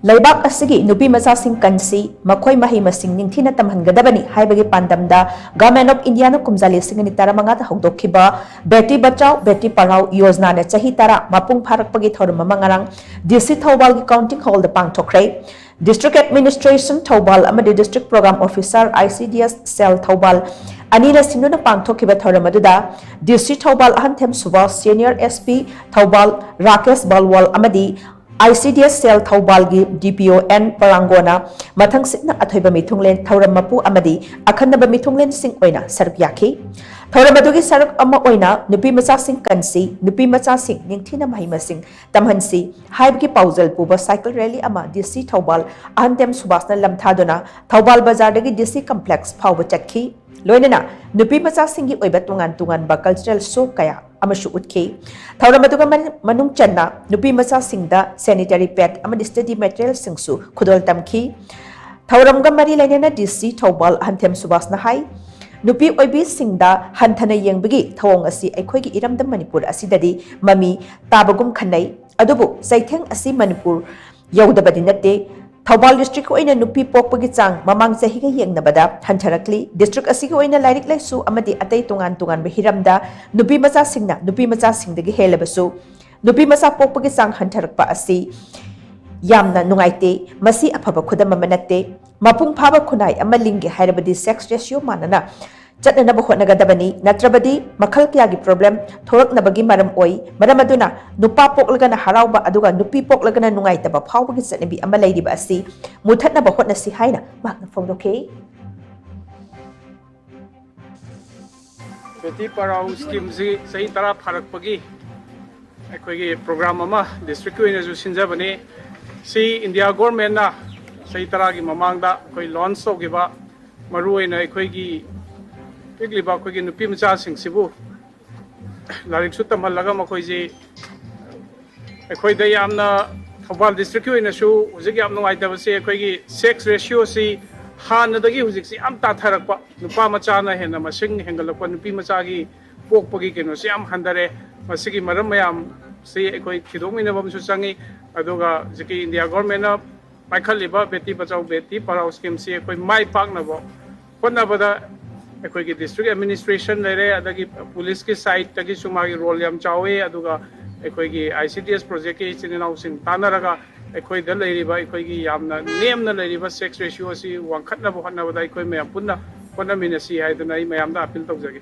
LEIBAK ASIGI NUPIMACHA KANSI MAKHOI MAHEI MASING NINGTHINA TAMHANGADABANI HAIBAGI PANDAMDA Government of India no KUMJA 2015 HOUDOKKHIBA Beti Bachao Beti Padhao Yojana ne Chahi tara Mapung Pharakpagi Thouram NGARANG DC THOUBAL Counting Hall the Pangthokkhre District Administration THOUBAL amadi District Program Officer ICDS Cell THOUBAL Anina Sinuna Pangthokkhriba Thouram aduda DC THOUBAL Ahanthem Suva Senior SP THOUBAL Rakesh Balwal amadi ICDS Cell THOUBAL gi DPO N Parangona mathang sitna athoiba mithunglen Thouram mapu amadi akhanaba mithunglen sing oina saruk yakhi Thouram adugi saruk ama oina NUPIMACHA sing KANSI NUPIMACHA sing NINGTHINA MAHEI MASING TAMHANSI HAIBAGI paujal puba cycle rally ama DC THOUBAL ahantem subasna lamthaduna THOUBAL bazar dagi DC complex phawba chakhi loinana NUPIMACHA singi oiba tungan ba cultural show kaya amashu utki Thouram aduga manung channa NUPIMACHA singda sanitary pad amadi study material singsu khudol tamki Thouram ga mari lainana DC THOUBAL hantem subasna hai nupi oibi singda hanthana yengbagi thawong asi aikhoigi iramdam Manipur asidadi mami tabagum khanai adubu saitheng asi Manipur yaudabadi natte THOUBAL district oina nupi pokpagi chang mamang chahi ga yengnabada hancharakli district asi ga oina lairik laisu amadi atai tungan ba hiramda NUPIMACHA singna NUPIMACHA singdagi helabasu NUPIMACHA pokpagi chang hancharakpa asi yamna nungaite masi afaba khudam manate mapung phaba khunai amalingi hairabadi sex ratio manana chatnaba hotnagadabani natrabadi makhal kyagi problem thoraknabagi maram oi maram aduna nupa poklagana harauba aduga nupi poklagana nungaitaba phawbagi chatnabi ama leiriba asi muthatnaba hotnasi haina makna phongdokhe Beti Padhao scheme si sahi tara pharakpagi akhoi program ama district oina ju sinjabani si India government na sahi tara gi mamangda koi launch togiba maru oina akhoi gi pigliba akhoi gi NUPIMACHA sing sibu larik su tamhalaga makhoi ji akhoi da yamna THOUBAL district oina su hujik yam nungai da basi akhoi gi sex ratio si hanadagi hujik si am ta tharakpa nupa macha na hena masing hengalakpa NUPIMACHA gi pokpagi keno si am handare masigi maram mayam si akhoi thidongmina bam su changi aduga jiki India government na paikhaliba Beti Bachao Beti Padhao scheme si akhoi mai paknabo hotnabada akhoi gi district administration lere adagi police ki side tagi sumagi role yam chawe aduga akhoi gi ICDS project ki chininaw sing tanaraga akhoi da leiriba akhoi gi yamna nemna leiriba sex ratio si wangkhatnabo hotnabada akhoi mayam punna hotnamina si haiduna I mayamda appeal tawjagi